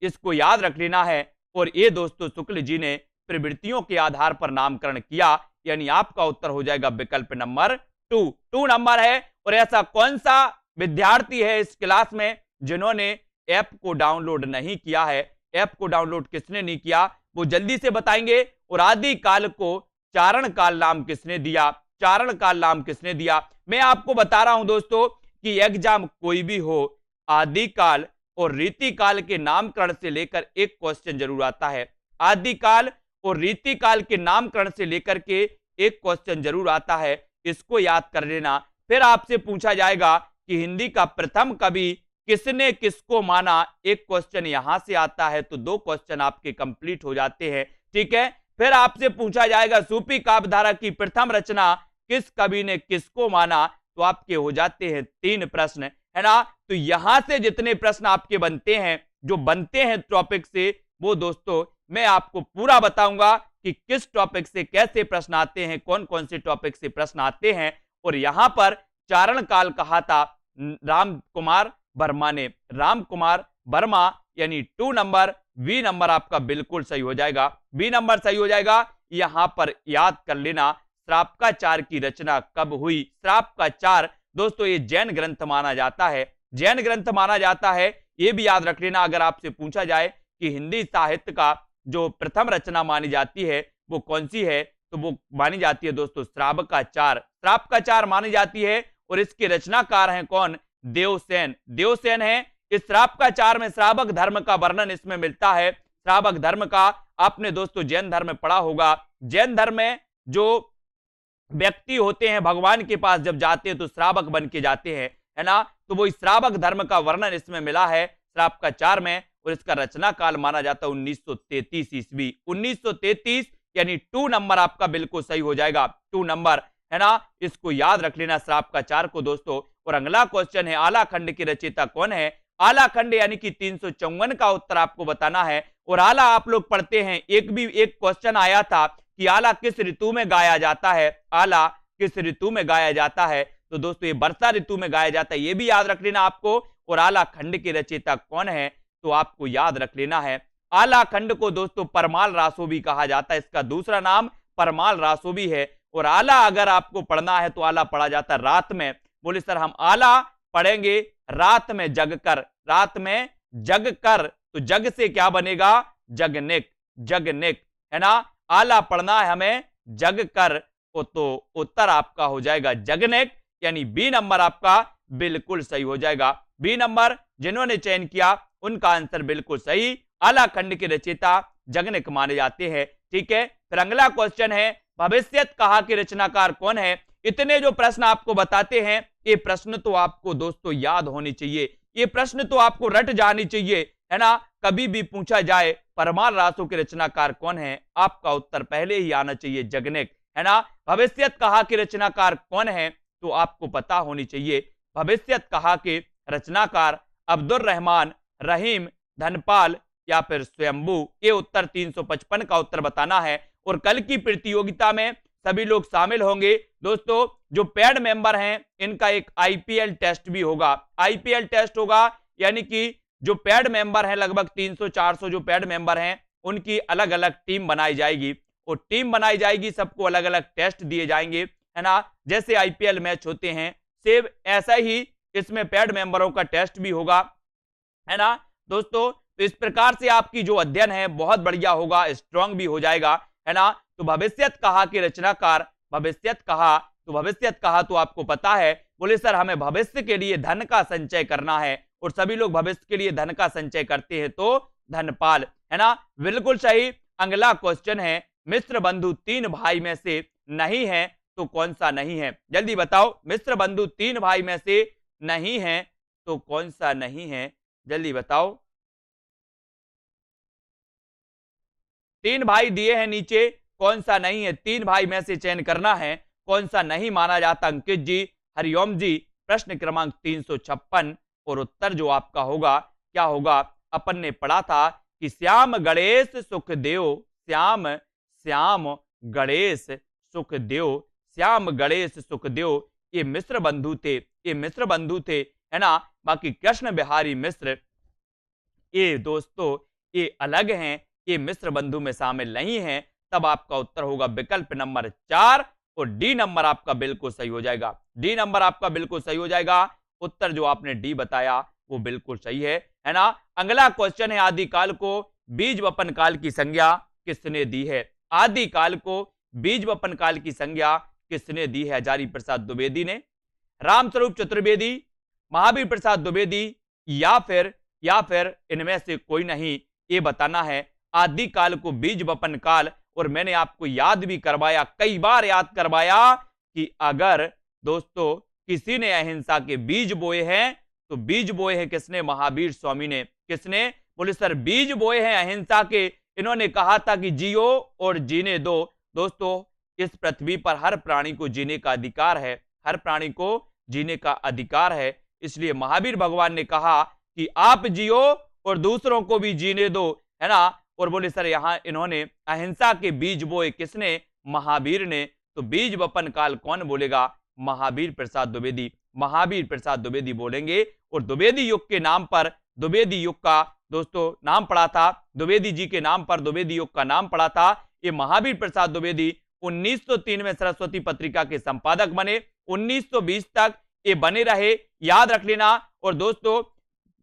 इसको याद रख लेना है। और ये दोस्तों शुक्ल जी ने प्रवृत्तियों के आधार पर नामकरण किया, यानी आपका उत्तर हो जाएगा विकल्प नंबर 2 नंबर है। और ऐसा कौन सा विद्यार्थी है इस क्लास में जिन्होंने ऐप को डाउनलोड नहीं किया है? ऐप को डाउनलोड किसने नहीं किया वो जल्दी से बताएंगे। और आदि काल को चारण काल नाम किसने दिया? चारण काल नाम किसने दिया? मैं आपको बता रहा हूं दोस्तों कि एग्जाम कोई भी हो, आदि काल और रीति काल के नामकरण से लेकर एक क्वेश्चन जरूर आता है। आदि काल और रीति काल के नामकरण से लेकर के एक क्वेश्चन जरूर आता है, इसको याद कर लेना। फिर आपसे पूछा जाएगा कि हिंदी का प्रथम कवि किसने किसको माना, एक क्वेश्चन यहां से आता है, तो 2 क्वेश्चन आपके कंप्लीट हो जाते हैं, ठीक है। फिर आपसे पूछा जाएगा सूफी काव्यधारा की प्रथम रचना किस कवि ने किसको माना, तो आपके हो जाते हैं 3 प्रश्न, है ना। तो यहां से जितने प्रश्न आपके बनते हैं, जो बनते हैं टॉपिक से, वो दोस्तों मैं आपको पूरा बताऊंगा कि किस टॉपिक से कैसे प्रश्न आते हैं, कौन कौन से टॉपिक से प्रश्न आते हैं। और यहां पर चारण काल कहा था राम कुमार वर्मा ने, राम कुमार वर्मा, यानी 2 नंबर। बी नंबर आपका बिल्कुल सही हो जाएगा, बी नंबर सही हो जाएगा। यहां पर याद कर लेना श्रापकाचार की रचना कब हुई। श्रापकाचार दोस्तों ये जैन ग्रंथ माना जाता है, जैन ग्रंथ माना जाता है। ये भी याद रख लेना अगर आपसे पूछा जाए कि हिंदी साहित्य का जो प्रथम रचना मानी जाती है वो कौन सी है, तो वो मानी जाती है दोस्तों श्रावकाचार, श्रावकाचार मानी जाती है। और इसके रचनाकार हैं कौन? देवसेन, देवसेन है। इस श्रावकाचार में श्रावक धर्म का वर्णन इसमें मिलता है। श्रावक धर्म का आपने दोस्तों जैन धर्म में पढ़ा होगा। जैन धर्म में जो व्यक्ति होते हैं भगवान के पास जब जाते हैं तो श्रावक बन के जाते हैं, है ना। तो वो श्रावक धर्म का वर्णन इसमें मिला है श्रावकाचार में। और इसका रचना काल माना जाता है 1933 ईस्वी, 1933, यानी 2 नंबर आपका बिल्कुल सही हो जाएगा, 2 नंबर, है ना। इसको याद रख लेना श्रावकाचार को दोस्तों। और अगला क्वेश्चन है आला खंड के रचयिता कौन है? आला खंड यानी कि 354 का उत्तर आपको बताना है। और आला आप लोग पढ़ते हैं, एक क्वेश्चन आया था कि आला किस ऋतु में गाया जाता है, आला किस ऋतु में गाया जाता है, तो दोस्तों ये वर्षा ऋतु में गाया जाता है, ये भी याद रख लेना आपको। और आला खंड के रचयिता कौन है, तो आपको याद रख लेना है आला खंड को दोस्तों परमाल रासो भी कहा जाता है, इसका दूसरा नाम परमाल रासो भी है। और आला अगर आपको पढ़ना है तो आला पढ़ा जाता है रात में। बोले सर हम आला पढ़ेंगे रात में जगकर, रात में जगकर, तो जग से क्या बनेगा, जगनिक, जगनिक, है ना। आला पढ़ना है हमें जगकर, तो उत्तर आपका हो जाएगा जगनिक, यानी बी नंबर आपका बिल्कुल सही हो जाएगा। बी नंबर जिन्होंने चयन किया उनका आंसर बिल्कुल सही, आला खंड के रचयिता जगनिक माने जाते हैं। ठीक है, फिर अगला क्वेश्चन है भविष्यत कहा के रचनाकार कौन है। इतने जो प्रश्न आपको बताते हैं ये प्रश्न तो आपको दोस्तों याद होनी चाहिए, ये प्रश्न तो आपको रट जानी चाहिए, है ना। कभी भी पूछा जाए परमाल रासो के रचनाकार कौन है, आपका उत्तर पहले ही आना चाहिए जगनिक, है ना। भविष्यत कहा के रचनाकार कौन है तो आपको पता होनी चाहिए। भविष्यत कहा के रचनाकार अब्दुल रहमान, रहीम, धनपाल या फिर स्वयंभू, ये उत्तर 355 का उत्तर बताना है। और कल की प्रतियोगिता में सभी लोग शामिल होंगे दोस्तों। जो पेड मेंबर हैं इनका एक आईपीएल टेस्ट भी होगा, आईपीएल टेस्ट होगा, यानी कि जो पेड मेंबर हैं लगभग 300-400 जो पेड मेंबर हैं उनकी अलग अलग टीम बनाई जाएगी, और टीम बनाई जाएगी, सबको अलग अलग टेस्ट दिए जाएंगे, है ना। जैसे आईपीएल मैच होते हैं सेम ऐसा ही इसमें पेड मेंबरों का टेस्ट भी होगा, है ना दोस्तों। तो इस प्रकार से आपकी जो अध्ययन है बहुत बढ़िया होगा, स्ट्रांग भी हो जाएगा, है ना। तो भविष्यत कहा के रचनाकार, भविष्यत कहा, तो भविष्यत कहा तो आपको पता है। बोले सर हमें भविष्य के लिए धन का संचय करना है, और सभी लोग भविष्य के लिए धन का संचय करते हैं, तो धनपाल, है ना, बिल्कुल सही। अगला क्वेश्चन है मिश्र बंधु 3 भाई में से नहीं है तो कौन सा नहीं है, जल्दी बताओ। मिश्र बंधु 3 भाई में से नहीं है तो कौन सा नहीं है, जल्दी बताओ। 3 भाई दिए हैं नीचे, कौन सा नहीं है, 3 भाई में से चयन करना है, कौन सा नहीं माना जाता। अंकित जी, हरिओम जी, प्रश्न क्रमांक 356, और उत्तर जो आपका होगा क्या होगा। अपन ने पढ़ा था कि श्याम गणेश सुखदेव, श्याम श्याम गणेश सुखदेव, श्याम गणेश सुखदेव ये मिश्र बंधु थे, ये मिश्र बंधु थे, है ना। बाकी कृष्ण बिहारी मिश्र ये दोस्तों ये अलग हैं, ये मिश्र बंधु में शामिल नहीं है। तब आपका उत्तर होगा विकल्प नंबर 4, और डी नंबर आपका बिल्कुल सही हो जाएगा, डी नंबर आपका बिल्कुल सही हो जाएगा। उत्तर जो आपने डी बताया वो बिल्कुल सही है ना। अगला क्वेश्चन है आदिकाल को बीज वपन काल की संज्ञा किसने दी है। आदिकाल को बीज वपन काल की संज्ञा किसने दी है। हजारी प्रसाद द्विवेदी ने, रामस्वरूप चतुर्वेदी, महावीर प्रसाद द्विवेदी, या फिर इनमें से कोई नहीं, ये बताना है। आदिकाल को बीज वपन काल, और मैंने आपको याद भी करवाया, कई बार याद करवाया कि अगर दोस्तों किसी ने अहिंसा के बीज बोए हैं तो बीज बोए हैं किसने, महावीर स्वामी ने। किसने, बोले सर बीज बोए हैं अहिंसा के। इन्होंने कहा था कि जियो और जीने दो। दोस्तों इस पृथ्वी पर हर प्राणी को जीने का अधिकार है, हर प्राणी को जीने का अधिकार है, इसलिए महावीर भगवान ने कहा कि आप जियो और दूसरों को भी जीने दो, है ना। और बोले सर यहां इन्होंने अहिंसा के बीज बोए किसने, महावीर ने। तो बीज वपन काल कौन बोलेगा, महावीर प्रसाद द्विवेदी, महावीर प्रसाद द्विवेदी बोलेंगे। और द्विवेदी युग के नाम पर, द्विवेदी युग का दोस्तों नाम पड़ा था, द्विवेदी जी के नाम पर द्विवेदी युग का नाम पड़ा था। ये महावीर प्रसाद द्विवेदी 1903 में सरस्वती पत्रिका के संपादक बने, 1920 तक ये बने रहे, याद रख लेना। और दोस्तों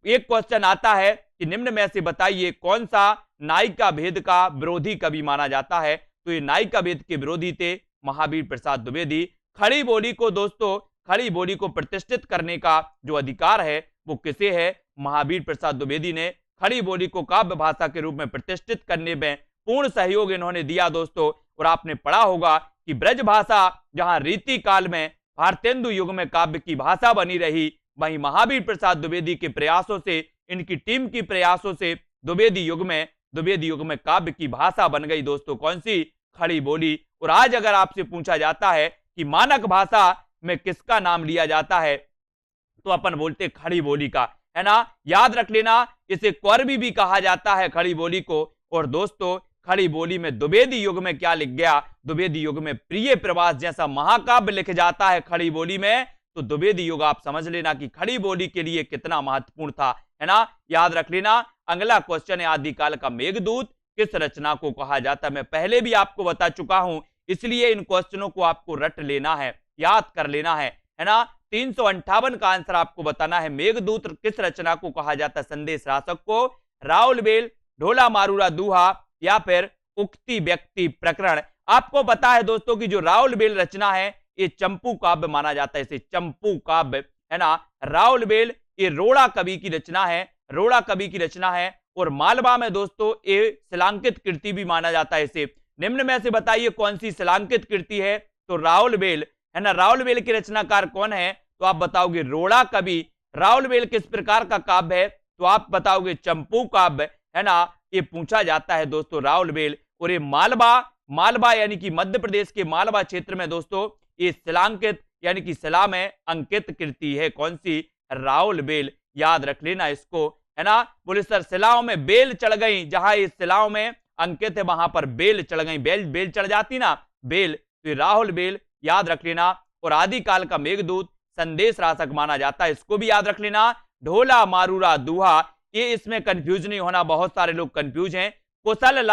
एक क्वेश्चन आता है कि निम्न में से बताइए कौन सा नायिका भेद का विरोधी कवि माना जाता है। तो ये नायिका भेद के विरोधी थे महावीर प्रसाद द्विवेदी। खड़ी बोली को दोस्तों, खड़ी बोली को प्रतिष्ठित करने का जो अधिकार है वो किसे है, महावीर प्रसाद द्विवेदी ने। खड़ी बोली को काव्य भाषा के रूप में प्रतिष्ठित करने में पूर्ण सहयोग इन्होंने दिया दोस्तों। और आपने पढ़ा होगा कि ब्रज भाषा जहां रीति काल में भारतेंदु युग में काव्य की भाषा बनी रही, वहीं महावीर प्रसाद द्विवेदी के प्रयासों से, इनकी टीम की प्रयासों से द्विवेदी युग में काव्य की भाषा बन गई दोस्तों, कौन सी, खड़ी बोली। और आज अगर आपसे पूछा जाता है कि मानक भाषा में किसका नाम लिया जाता है तो अपन बोलते खड़ी बोली का, है ना। याद रख लेना, इसे कौरवी भी कहा जाता है खड़ी बोली को। और दोस्तों खड़ी बोली में द्विवेदी युग में क्या लिख गया, द्विवेदी युग में प्रिय प्रवास जैसा महाकाव्य लिख जाता है खड़ी बोली में। तो द्विवेदी युग आप समझ लेना कि खड़ी बोली के लिए कितना महत्वपूर्ण था, है ना। याद रख लेना। अगला क्वेश्चन है आदिकाल का मेघदूत किस रचना को कहा जाता है। मैं पहले भी आपको बता चुका हूं, इसलिए इन क्वेश्चनों को आपको रट लेना है, याद कर लेना है ना। 358 का आंसर आपको बताना है। मेघदूत किस रचना को कहा जाता है? संदेश राशक को, राउलबेल, ढोला मारूरा दोहा या फिर उक्ति व्यक्ति प्रकरण। आपको पता है दोस्तों की जो राउलबेल रचना है ये चंपू काव्य माना जाता है, इसे चंपू काव्य, है ना। राउलबेल ये रोड़ा कवि की रचना है, रोड़ा कवि की रचना है। और मालवा में दोस्तों ये शिलांकित कृति भी माना जाता है इसे। निम्न में से बताइए कौन सी शिलांकित कृति है? तो राउलबेल, है ना। राउलबेल के रचनाकार कौन है? तो आप बताओगे रोड़ा कवि। राउलबेल किस प्रकार का काव्य है? तो आप बताओगे चंपू काव्य, है ना। ये पूछा जाता है दोस्तों राउलबेल। और ये मालवा यानी कि मध्य प्रदेश के मालवा क्षेत्र में दोस्तों ये शिलांकित यानी कि शिला में अंकित कृति है। कौन सी? राउलबेल। याद रख लेना इसको, है ना। बोले सर शिलाओं में बेल चढ़ गई, जहां इस शिलाओं में अंकित है वहां पर बेल चढ़ गई, बेल चढ़ जाती ना, बेल, तो राहुलबेल याद रख लेना। और आदिकाल का मेघदूत संदेश राशक माना जाता है, इसको भी याद रख लेना। ढोला मारूरा दोहा, ये इसमें कंफ्यूज नहीं होना, बहुत सारे लोग कंफ्यूज हैं। कुशल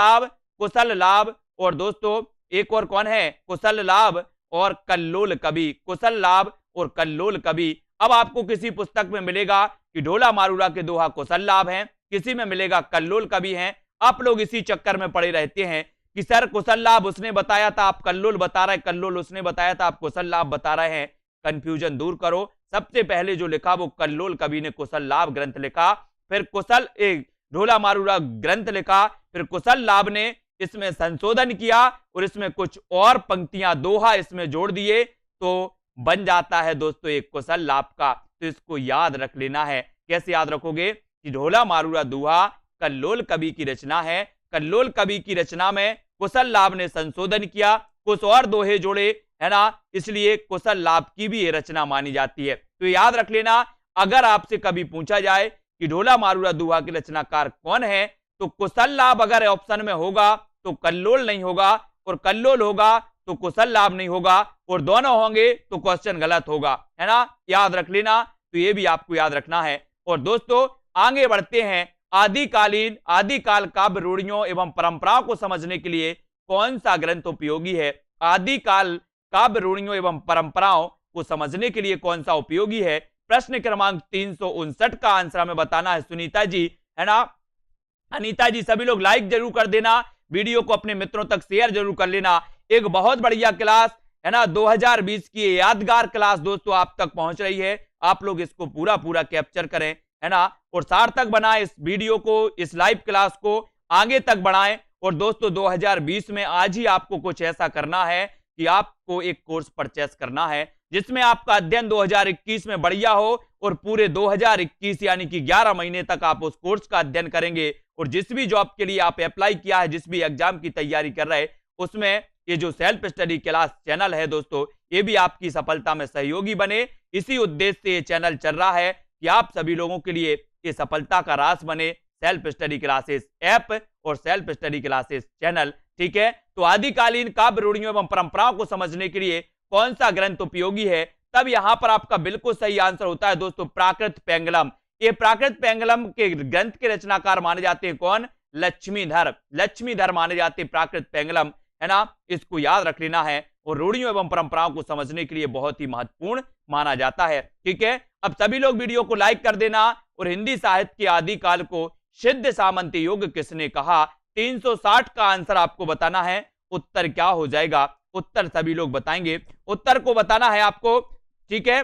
लाभ और दोस्तों एक और कौन है? कुशल लाभ और कल्लोल कवि, कुशल लाभ और कल्लोल कवि। अब आपको किसी पुस्तक में मिलेगा कि ढोला मारूरा के दोहा कुशल लाभ हैं, किसी में मिलेगा कल्लोल कवि हैं। आप लोग इसी चक्कर में पड़े रहते हैं कि सर कुशल लाभ उसने बताया था, आप कल्लोल बता रहे हैं, कल्लोल उसने बताया था, आप कुशल लाभ बता रहे हैं। कंफ्यूजन दूर करो। सबसे पहले जो लिखा वो कल्लोल कवि ने कुशल लाभ ग्रंथ लिखा, फिर ढोला मारूरा ग्रंथ लिखा, फिर कुशल लाभ ने इसमें संशोधन किया और इसमें कुछ और पंक्तियां दोहा इसमें जोड़ दिए, तो बन जाता है दोस्तों एक कुशल लाभ का। तो इसको याद रख लेना है। कैसे याद रखोगे? कि ढोला मारूरा दोहा कल्लोल कवि की रचना है, कल्लोल कवि की रचना में कुशल लाभ ने संशोधन किया, कुछ और दोहे जोड़े, है ना, इसलिए कुशल लाभ की भी ये रचना मानी जाती है। तो याद रख लेना, अगर आपसे कभी पूछा जाए कि ढोला मारूरा दोहा के रचनाकार कौन है, तो कुशल लाभ अगर ऑप्शन में होगा तो कल्लोल नहीं होगा, और कल्लोल होगा तो कुशल लाभ नहीं होगा, और दोनों होंगे तो क्वेश्चन गलत होगा, है ना। याद रख लेना, तो ये भी आपको याद रखना है। और दोस्तों आगे बढ़ते हैं। आदिकाल काव्य रूढ़ियों एवं परंपराओं को समझने के लिए कौन सा ग्रंथ उपयोगी है? आदिकाल काव्य रूढ़ियों एवं परंपराओं को समझने के लिए कौन सा उपयोगी है? प्रश्न क्रमांक 359 का आंसर हमें बताना है सुनीता जी, है ना। अनीता जी सभी लोग लाइक जरूर कर देना, वीडियो को अपने मित्रों तक शेयर जरूर कर लेना। एक बहुत बढ़िया क्लास, है ना, 2020 की यादगार क्लास दोस्तों आप तक पहुंच रही है। आप लोग इसको पूरा कैप्चर करें, है ना, और सार्थक बनाएं इस वीडियो को, इस लाइव क्लास को आगे तक बढ़ाएं। और दोस्तों 2020 में आज ही आपको कुछ ऐसा करना है कि आपको एक कोर्स परचेस करना है जिसमें आपका अध्ययन 2021 में बढ़िया हो, और पूरे 2021 यानी कि 11 महीने तक आप उस कोर्स का अध्ययन करेंगे। और जिस भी जॉब के लिए आप अप्लाई किया है, जिस भी एग्जाम की तैयारी कर रहे हैं, उसमें ये जो सेल्फ स्टडी क्लास चैनल है दोस्तों, ये भी आपकी सफलता में सहयोगी बने। इसी उद्देश्य से ये चैनल चल रहा है कि आप सभी लोगों के लिए ये सफलता का रास बने, सेल्फ स्टडी क्लासेस ऐप और सेल्फ स्टडी क्लासेस चैनल, ठीक है। तो आदिकालीन काव्य रूढ़ियों एवं परंपराओं को समझने के लिए कौन सा ग्रंथ उपयोगी है? तब यहां पर आपका बिल्कुल सही आंसर होता है दोस्तों प्राकृत पेंगलम। ये प्राकृत पेंगलम के ग्रंथ के रचनाकार माने जाते हैं कौन? लक्ष्मीधर माने जाते हैं प्राकृत पेंगलम, है ना। इसको याद रख लेना है, और रूढ़ियों एवं परंपराओं को समझने के लिए बहुत ही महत्वपूर्ण माना जाता है, ठीक है। अब सभी लोग वीडियो को लाइक कर देना। और हिंदी साहित्य के आदिकाल को सिद्ध सामंत युग किसने कहा? 360 का आंसर आपको बताना है। उत्तर क्या हो जाएगा? उत्तर सभी लोग बताएंगे, उत्तर को बताना है आपको, ठीक है।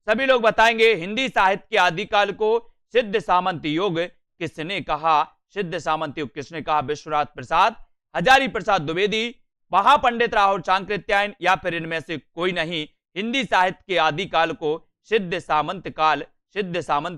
सभी लोग बताएंगे हिंदी साहित्य के आदिकाल को सिद्ध सामंत युग किसने कहा? सिद्ध सामंत युग किसने कहा? विश्वनाथ प्रसाद, हजारी प्रसाद द्विवेदी, महापंडित राहुल सांकृत्यायन, या फिर इनमें से कोई नहीं। हिंदी साहित्य के आदिकाल को सिद्ध सामंत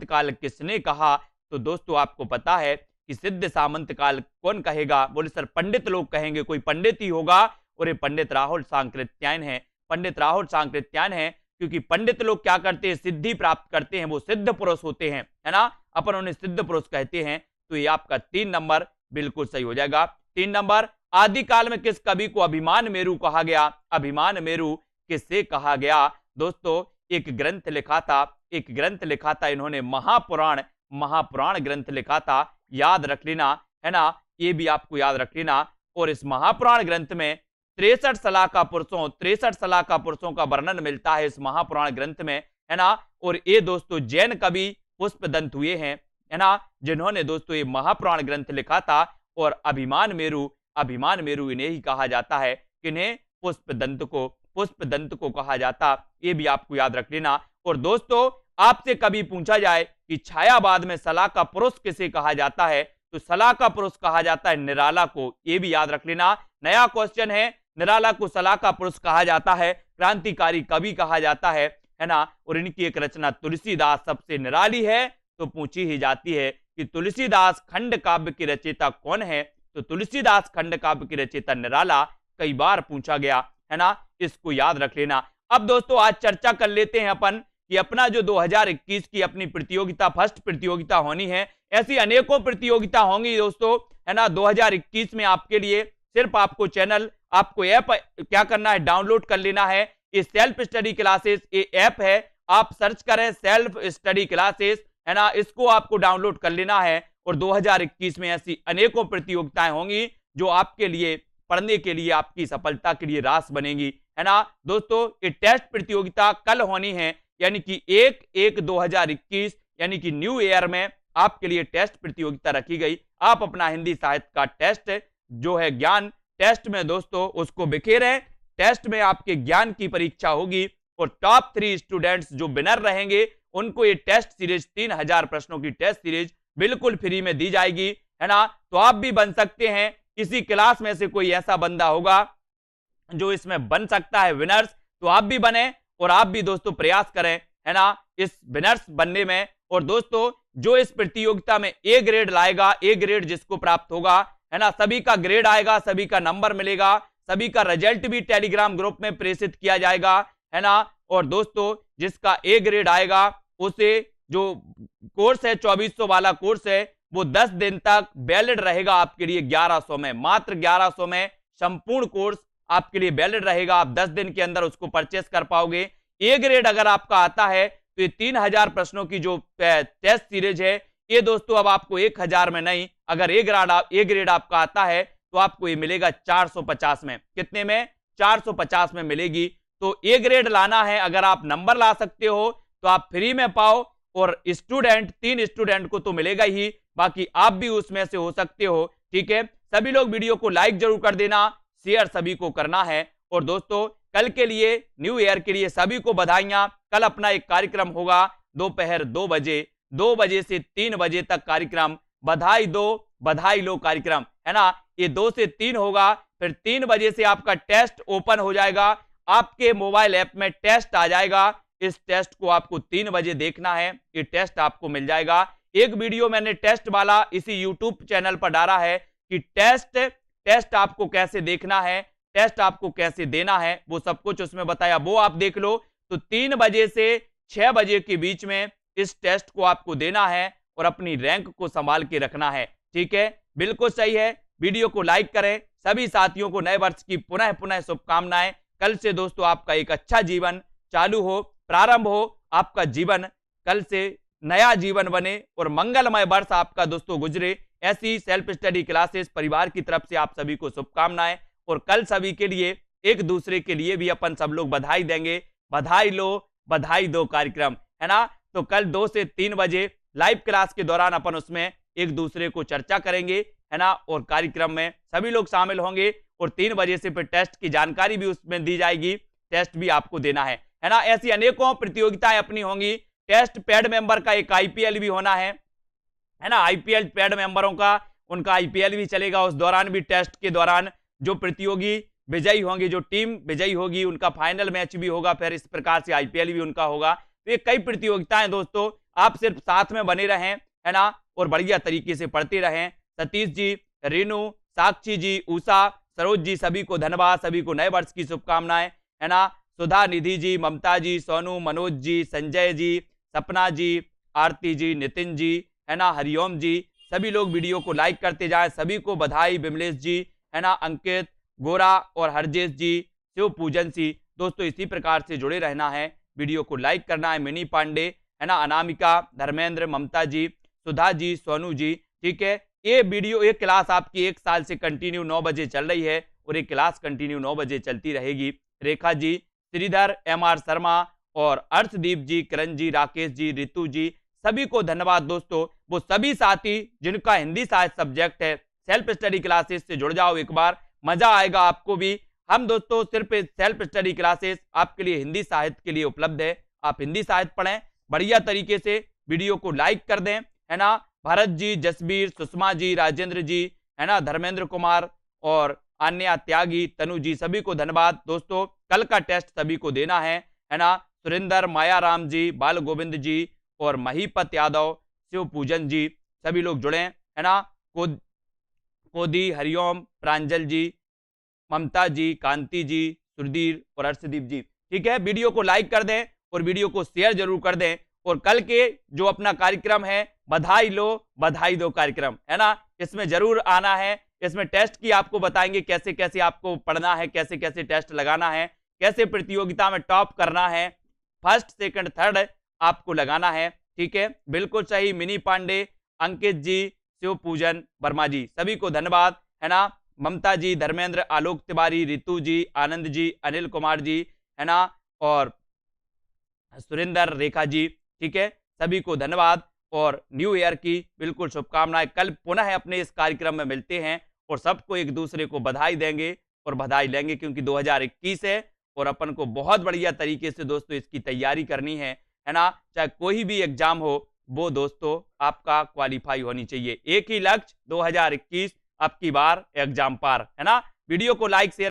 काल किसने कहा? तो दोस्तों आपको पता है कि सिद्ध सामंत काल कौन कहेगा? बोले सर पंडित लोग कहेंगे, कोई पंडित ही होगा, और ये पंडित राहुल सांकृत्यायन है। पंडित राहुल सांकृत्यायन है क्योंकि पंडित लोग क्या करते हैं? सिद्धि प्राप्त करते हैं, वो सिद्ध पुरुष होते हैं, है ना, अपन उन्हें सिद्ध पुरुष कहते हैं। तो ये आपका 3 नंबर बिल्कुल सही हो जाएगा। 3 नंबर, आदिकाल में किस कवि को अभिमान मेरु कहा गया? अभिमान मेरु किससे कहा गया? दोस्तों एक ग्रंथ लिखा था एक ग्रंथ लिखा था इन्होंने, महापुराण, महापुराण ग्रंथ लिखा था, याद रख लेना, है ना, ये भी आपको याद रख लेना। और इस महापुराण ग्रंथ में 63 सलाका पुरुषों, 63 सलाका पुरुषों का वर्णन मिलता है इस महापुराण ग्रंथ में, है ना। और ये दोस्तों जैन कवि पुष्पदंत हुए हैं, है ना, जिन्होंने दोस्तों ये महापुराण ग्रंथ लिखा था। और अभिमान मेरु, अभिमान मेरु इन्हें ही कहा जाता है, किन्हें, पुष्पदंत को, पुष्पदंत को कहा जाता, ये भी आपको याद रख लेना। और दोस्तों आपसे कभी पूछा जाए कि छायावाद में सलाका पुरुष किसे कहा जाता है, तो सलाका पुरुष कहा जाता है निराला को, ये भी याद रख लेना। नया क्वेश्चन है, निराला को सलाका पुरुष कहा जाता है, क्रांतिकारी कवि कहा जाता है ना। और इनकी एक रचना तुलसीदास सबसे निराली है, तो पूछी ही जाती है कि तुलसीदास खंड काव्य की रचयिता कौन है, तो तुलसीदास खंड काव्य की रचयिता निराला, कई बार पूछा गया, है ना, इसको याद रख लेना। अब दोस्तों आज चर्चा कर लेते हैं अपन कि अपना जो 2021 की अपनी प्रतियोगिता, फर्स्ट प्रतियोगिता होनी है, ऐसी अनेकों प्रतियोगिता होंगी दोस्तों, है ना। 2021 में आपके लिए सिर्फ आपको चैनल, आपको ऐप क्या करना है, डाउनलोड कर लेना है। ये सेल्फ स्टडी क्लासेस, ये ऐप है, आप सर्च करें सेल्फ स्टडी क्लासेस, है ना, इसको आपको डाउनलोड कर लेना है। और 2021 में ऐसी अनेकों प्रतियोगिताएं होंगी जो आपके लिए, पढ़ने के लिए, आपकी सफलता के लिए रास बनेगी, है ना। दोस्तों ये टेस्ट प्रतियोगिता कल होनी है, यानी कि 1/1/2021 यानी कि न्यू ईयर में आपके लिए टेस्ट प्रतियोगिता रखी गई। आप अपना हिंदी साहित्य का टेस्ट जो है ज्ञान टेस्ट में दोस्तों उसको बिखेरें। टेस्ट में आपके ज्ञान की परीक्षा होगी और टॉप 3 स्टूडेंट्स जो विनर रहेंगे उनको ये टेस्ट सीरीज 3000 प्रश्नों की टेस्ट सीरीज बिल्कुल फ्री में दी जाएगी, है ना। तो आप भी बन सकते हैं, किसी क्लास में से कोई ऐसा बंदा होगा जो इसमें बन सकता है विनर्स, तो आप भी बने और आप भी दोस्तों प्रयास करें, है ना, इस विनर्स बनने में। और दोस्तों जो इस प्रतियोगिता में ए ग्रेड लाएगा, ए ग्रेड जिसको प्राप्त होगा, है ना, सभी का ग्रेड आएगा, सभी का नंबर मिलेगा, सभी का रिजल्ट भी टेलीग्राम ग्रुप में प्रेषित किया जाएगा, है ना। और दोस्तों जिसका ए ग्रेड आएगा उसे जो कोर्स है 2400 वाला कोर्स है वो 10 दिन तक वैलिड रहेगा आपके लिए 1100 में, मात्र 1100 में संपूर्ण कोर्स आपके लिए वैलिड रहेगा। आप 10 दिन के अंदर उसको परचेस कर पाओगे। ए ग्रेड अगर आपका आता है तो ये 3000 प्रश्नों की जो टेस्ट सीरीज है ये दोस्तों अब आपको 1000 में नहीं, अगर ए ग्रेड आपका आता है तो आपको ये मिलेगा 450 में। कितने में? 450 में मिलेगी। तो ए ग्रेड लाना है, अगर आप नंबर ला सकते हो तो आप फ्री में पाओ। और स्टूडेंट 3 स्टूडेंट को तो मिलेगा ही, बाकी आप भी उसमें से हो सकते हो, ठीक है। सभी लोग वीडियो को लाइक जरूर कर देना, शेयर सभी को करना है। और दोस्तों कल के लिए, न्यू ईयर के लिए सभी को बधाइयां। कल अपना एक कार्यक्रम होगा दोपहर 2 बजे से 3 बजे तक कार्यक्रम, बधाई दो बधाई लो कार्यक्रम, है ना। ये 2 से 3 होगा, फिर 3 बजे से आपका टेस्ट ओपन हो जाएगा, आपके मोबाइल ऐप में टेस्ट आ जाएगा। इस टेस्ट को आपको 3 बजे देखना है, ये टेस्ट आपको मिल जाएगा। एक वीडियो मैंने टेस्ट वाला इसी यूट्यूब चैनल पर डाला है कि टेस्ट आपको कैसे देखना है, टेस्ट आपको कैसे देना है, वो सब कुछ उसमें बताया, वो आप देख लो। तो 3 बजे से 6 बजे के बीच में इस टेस्ट को आपको देना है और अपनी रैंक को संभाल के रखना है, ठीक है। बिल्कुल सही है। वीडियो को लाइक करें। सभी साथियों को नए वर्ष की पुनः पुनः शुभकामनाएं। कल से दोस्तों आपका एक अच्छा जीवन चालू हो, प्रारंभ हो, आपका जीवन कल से नया जीवन बने और मंगलमय वर्ष आपका दोस्तों गुजरे। ऐसी सेल्फ स्टडी क्लासेस परिवार की तरफ से आप सभी को शुभकामनाएं। और कल सभी के लिए, एक दूसरे के लिए भी अपन सब लोग बधाई देंगे। बधाई लो बधाई दो कार्यक्रम, है ना। तो कल 2 से 3 बजे लाइव क्लास के दौरान अपन उसमें एक दूसरे को चर्चा करेंगे, है ना। और कार्यक्रम में सभी लोग शामिल होंगे और 3 बजे से फिर टेस्ट की जानकारी भी उसमें दी जाएगी, टेस्ट भी आपको देना है ना। ऐसी अनेकों प्रतियोगिताएं अपनी होंगी। टेस्ट पैड मेंबर का एक आईपीएल भी होना है ना। आईपीएल पैड मेंबरों का, उनका आईपीएल भी चलेगा। उस दौरान भी, टेस्ट के दौरान जो प्रतियोगी विजयी होंगे, जो टीम विजयी होगी, उनका फाइनल मैच भी होगा। फिर इस प्रकार से आईपीएल भी उनका होगा। तो ये कई प्रतियोगिताएं दोस्तों, आप सिर्फ साथ में बने रहें, है ना, और बढ़िया तरीके से पढ़ते रहें। सतीश जी, रेनू, साक्षी जी, उषा, सरोज जी, सभी को धन्यवाद, सभी को नए वर्ष की शुभकामनाएं, है ना। सुधा निधि जी, ममता जी, सोनू, मनोज जी, संजय जी, सपना जी, आरती जी, नितिन जी, है ना, हरिओम जी, सभी लोग वीडियो को लाइक करते जाएं। सभी को बधाई। विमलेश जी, है ना, अंकित, गोरा और हरजेश जी, शिव पूजन सी। दोस्तों इसी प्रकार से जुड़े रहना है, वीडियो को लाइक करना है। मिनी पांडे, है ना, अनामिका, धर्मेंद्र, ममता जी, सुधा जी, सोनू जी, ठीक है। ये क्लास आपकी 1 साल से कंटिन्यू 9 बजे चल रही है और ये क्लास कंटिन्यू 9 बजे चलती रहेगी। रेखा जी, श्रीधर, एमआर शर्मा और अर्शदीप जी, किरण जी, राकेश जी, रितु जी, सभी को धन्यवाद दोस्तों। वो सभी साथी जिनका हिंदी साहित्य सब्जेक्ट है, सेल्फ स्टडी क्लासेस से जुड़ जाओ एक बार, मजा आएगा आपको भी। हम दोस्तों सिर्फ सेल्फ स्टडी क्लासेस आपके लिए हिंदी साहित्य के लिए उपलब्ध है। आप हिंदी साहित्य पढ़ें बढ़िया तरीके से, वीडियो को लाइक कर दें, है ना। भरत जी, जसबीर, सुषमा जी, राजेंद्र जी, है ना, धर्मेंद्र कुमार और अन्य त्यागी, तनु जी, सभी को धन्यवाद दोस्तों। कल का टेस्ट सभी को देना है ना। सुरेंद्र, माया राम जी, बाल गोविंद जी और महीपत यादव, शिव पूजन जी, सभी लोग जुड़े, है ना। कोदी, हरिओम, प्रांजल जी, ममता जी, कांति जी, सुरधीर और अर्शदीप जी, ठीक है। वीडियो को लाइक कर दें और वीडियो को शेयर जरूर कर दें। और कल के जो अपना कार्यक्रम है बधाई लो बधाई दो कार्यक्रम, है ना, इसमें जरूर आना है। इसमें टेस्ट की आपको बताएंगे कैसे कैसे आपको पढ़ना है, कैसे कैसे टेस्ट लगाना है, कैसे प्रतियोगिता में टॉप करना है, फर्स्ट सेकंड थर्ड आपको लगाना है, ठीक है। बिल्कुल सही। मिनी पांडे, अंकित जी, शिव पूजन वर्मा जी, सभी को धन्यवाद, है ना। ममता जी, धर्मेंद्र, आलोक तिवारी, रितु जी, आनंद जी, अनिल कुमार जी, है ना, और सुरेंद्र, रेखा जी, ठीक है, सभी को धन्यवाद और न्यू ईयर की बिल्कुल शुभकामनाएं। कल पुनः अपने इस कार्यक्रम में मिलते हैं और सबको एक दूसरे को बधाई देंगे और बधाई लेंगे, क्योंकि 2021 है और अपन को बहुत बढ़िया तरीके से दोस्तों इसकी तैयारी करनी है ना। चाहे कोई भी एग्जाम हो, वो दोस्तों आपका क्वालिफाई होनी चाहिए। एक ही लक्ष्य 2021, अब की बार एग्जाम पार, है ना। वीडियो को लाइक शेयर